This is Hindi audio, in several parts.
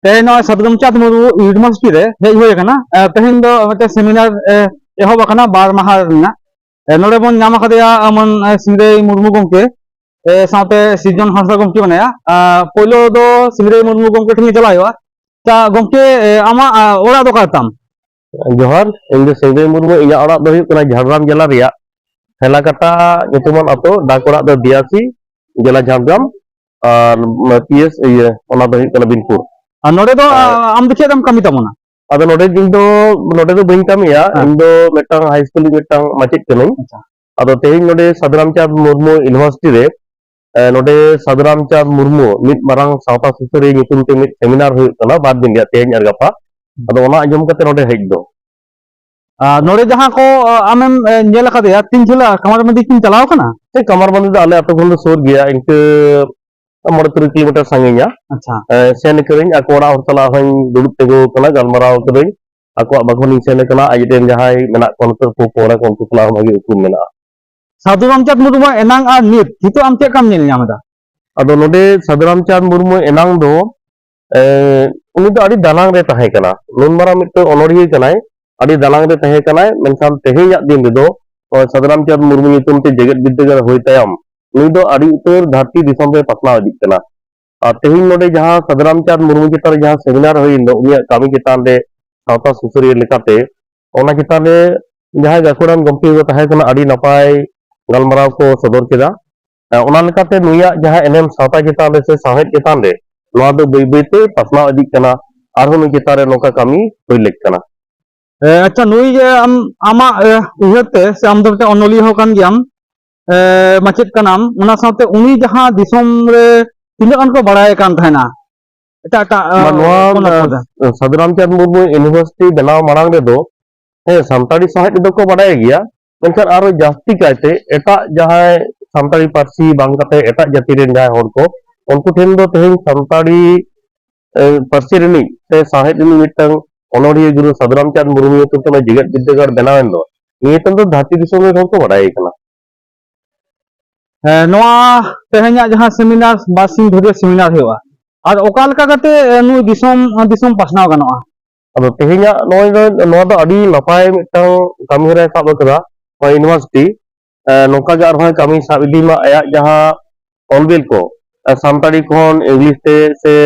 तेन सदगमचाँद मुर्मू यूनिवर्सिटी रे हेज होय कना तेहेन दो मते सेमिनार एहब कना बार माहा रना नोडे बन नाम खदेया मन सिंगरे मुर्मू गमके साथे सीजन हांसदा गमके बनाया पोलो दो सिंगरे मुर्मू गमके ठिन चलायो ता गमके आमा ओरा दो काताम जोहर इन सिंगरे मुर्मू इया ओरा दो हुई कना झारग्राम जिला रिया हेलाकाटा nyutuman ato dakora do diasi जिला झारग्राम और पीएस ये ओना दो हुई कना बिनपुर नोडे दो आम दो चेदम कमी तमोना अदो नोडे बइन कमिया इन दो मेटांग हाई स्कूल मेटांग माचित कनई अदो तेहिन नोडे साधुरामचांद मुर्मू यूनिवर्सिटी रे नोडे साधुरामचांद मुर्मू मित मारांग सावता सुसरी nyutum ते मित सेमिनार हुई कना बार दिन गया तेहिन आर गापा अदो ओना आंजम कते नोडे हेज दो नोडे जहां को आमेम नेल खदेया तीन झुला कमरबंदी तीन चलाव कना कमरबंदी दो आले अतो खन सोर गया इनके 3 किलोमीटर संगिया अच्छा सेन करिन अकोड़ा हरतला हन दुडुब तेगो कना गलमराव करिन अको बागोनी सेन कना आइडेन जहाय मेना कोनतर को पोरा कोन तुकला भागी उकुम मेना साधुरामचांद मुर्मू एनांग आ नित हितो आम चे काम नेल ᱧᱟᱢदा अदो नोडे साधुरामचांद मुर्मू एनांग दो उनी दो आडी दालांग रे तहे कना लोनमारा मिट ओनोरिये कनाय आडी दालांग रे तहे कनाय मेनखान तेहेया दिन दो साधुरामचांद मुर्मू nyutum ते जेगेत विद्यागर होय तायम उनी दो आडी उतर धरती दिसम रे पसना इदी कना तेहिन नोडे जहां साधुरामचांद मुर्मू चितान जहां सेमिनार होइन दो उनिया कामी चितान रे सावता सुसरिया लेकाते ओना चितान रे जहां गाकुड़ान गमके को तहे कना आडी नपाय गलमराव को सदर केदा ओना लेकाते नुया जहां एनएम सावता चितान रे से साहेब चितान रे नोआ दो बई बईते पसना इदी कना आरहो नु चितान रे नोका कामी होय लेक कना अच्छा नुई जे आमा उहते से आम दो अनोली हो कान गियाम माचित कनाम उना साथे उनी जहां दिसम रे तीन अन को बढ़ाए कान थाना एटा साधुरामचांद मुर्मू यूनिवर्सिटी बनाव मारांग रे दो हे सामताड़ी साहित्य दो को बढ़ाए गया मेनखान आरो जास्ती कायते एटा जहां सामताड़ी पारसी बांग कते एटा जाति रे जहां होड़ को उनको ठेन दो तेहिन सामताड़ी पारसी रेनी से साहित्य नि मिटंग ओनोरिये गुरु साधुरामचांद मुर्मू तो तने जेगत विद्यागार बनावेन दो ये तो धाती दिसम रे को बढ़ाए कना नोआ तेहenya जहां सेमिनार बासिंग धरे सेमिनार हेवा और ओका लका कते नु दिसम दिसम पासनाव गनोआ अब तेहenya नोय दो अडी नपाय मिटंग कामी रे साब कदा यूनिवर्सिटी नोका जार होय कामी साब इदी मा आया जहां ऑलबेल को सामताड़ी कोन इंग्लिश ते से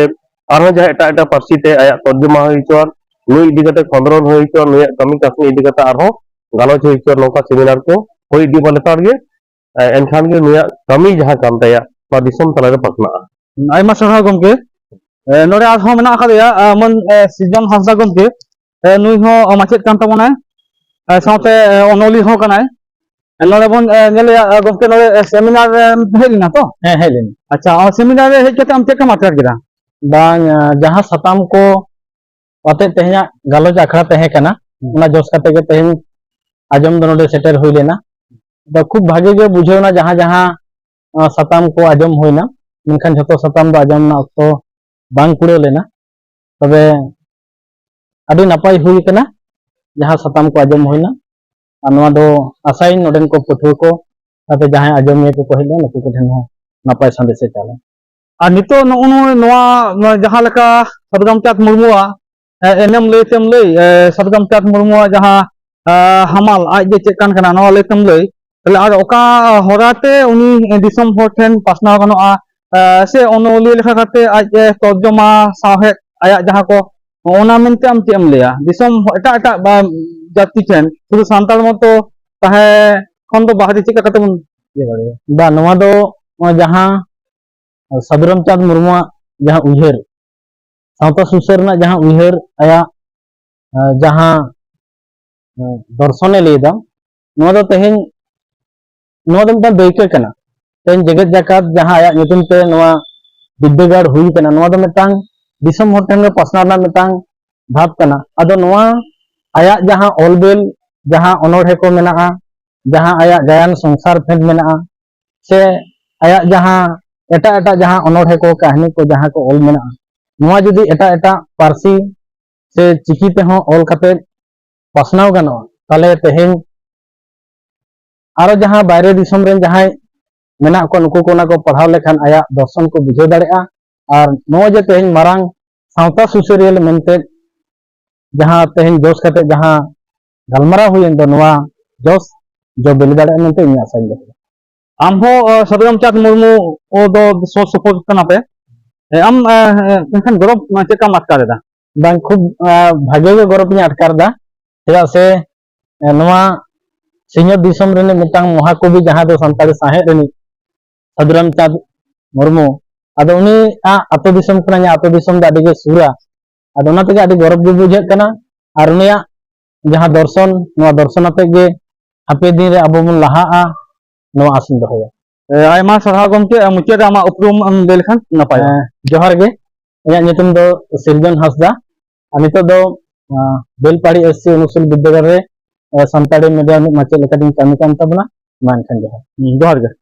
आरो जहां एटा एटा पारसी ते आया तर्जुमा होय चोर नुई इदी कते खंडरन होय चोर नुय कामी कासनी इदी कते आरो गालोच होय चोर नोका सेमिनार को होय इदी बलेतार गे एनखान के नुया कमी जहां काम तया बा दिसम तला रे पसना आयमा सहा गमके नोरे आज हो मेना खदेया मन सीजन हांसदा गमके नुई हो माचेत कान तमोना साथे ओनोली हो कनाय नोरे बन नेले गमके नोरे सेमिनार हेलिना तो हेलिन अच्छा सेमिनार रे हेज कते आम चेक मात्रा गिरा बांग जहां सताम को अते तेहया गालोज आखड़ा तहे कना उना जोस कते के तेहन आजम दो नोडे सेटर होई लेना तो खूब भागे के बुझेना जहां जहां सताम को आजम होइना मेनखान जतो सताम दो आजम ना तो बांग कुड़े लेना तबे अडी नपाय हुई कना जहां सताम को आजम होइना अनवा दो आसाइन नोडेन को पठुआ को ताते जहां आजम ये को कहिले नुकु को ठेन हो नपाय संदेश चाले आ नितो नोआ जहां लका साधुरामचांद मुर्मुआ एनएम लेतेम लई साधुरामचांद मुर्मुआ जहां हमाल आज जे चेक कान कना नोआ लेतेम लई तले आर ओका होराते उनी दिसम होर ठेन पासना गनोआ से ओनोली लेखा कते आज तर्जुमा साहे आया जहां को ओना मेनते आम चेम लेया दिसम एटा एटा जाति ठेन शुधु सांताल मतो ताहे खन दो बाहरी चिका कते बन ये बारे बा नोआ दो जहां साधुरामचांद मुर्मू जहां उयहर सावता सुसरना जहां उयहर आया जहां दर्शने लेदा नोआ दो तेहेन नोआ दो मिटा बेके कना तेन जगत जाकात जहां आया nyutum ते नोआ विद्यागार हुई कना नोआ दो मिटांग दिसम होर ठेन पासना ना मिटांग भाव कना अदो नोआ आया जहां ऑलबेल जहां ओनोढ़े को मेना जहां आया गायन संसार फेंद मेना से आया जहां एटा एटा जहां ओनोढ़े को कहानी को जहां को ऑल मेना नोआ जुदी एटा एटा पारसी से चिकी ते हो ऑल कते पासनाव गनोआ ताले तेहेन आरो जहां बायरे दिसम रेन जहां मेना को नुकु को ना को पढ़ाव लेखान आया दर्शन को बुझे दाड़ेआ और नो जे तेहेन मारांग सावता सुसरियल मेनते जहां तेहन जोश कते जहां गलमारा हुयन दो नवा जोश जो बिल दाड़े मेनते इᱧ आसाई दो आम हो सदराम चाँद मुर्मू ओ दो सो सपोर्ट कना पे आम एनखान गौरव चेक काम अटका देदा बांग खूब भागे गे गौरव नी अटकार दा चेदा से नवा सिंगर दिसम रेने मिटांग महाकवि जहां दो संताली साहे रेनी सदराम चाँद मुर्मू अदो उनी आतो दिसम कना आतो दिसम दा अडिगे सुरा अदो ना तेगे अडि गौरव गे बुझे कना आर उनिया जहां दर्शन नवा दर्शन आते गे हापे दिन रे अबो बन लहाआ नवा आसिन दोहया आयमा सारा गमके मुचाद आमा उपरुम बेलखान नपाय जोहार गे इया नितुम दो सिरजन हासदा आ नितो दो बेलपाड़ी एससी अनुसूल विद्यागार रे संताड़ी मीडियम माचे लेकादिन कामी कान तबना मान खान जोहार जोहार गे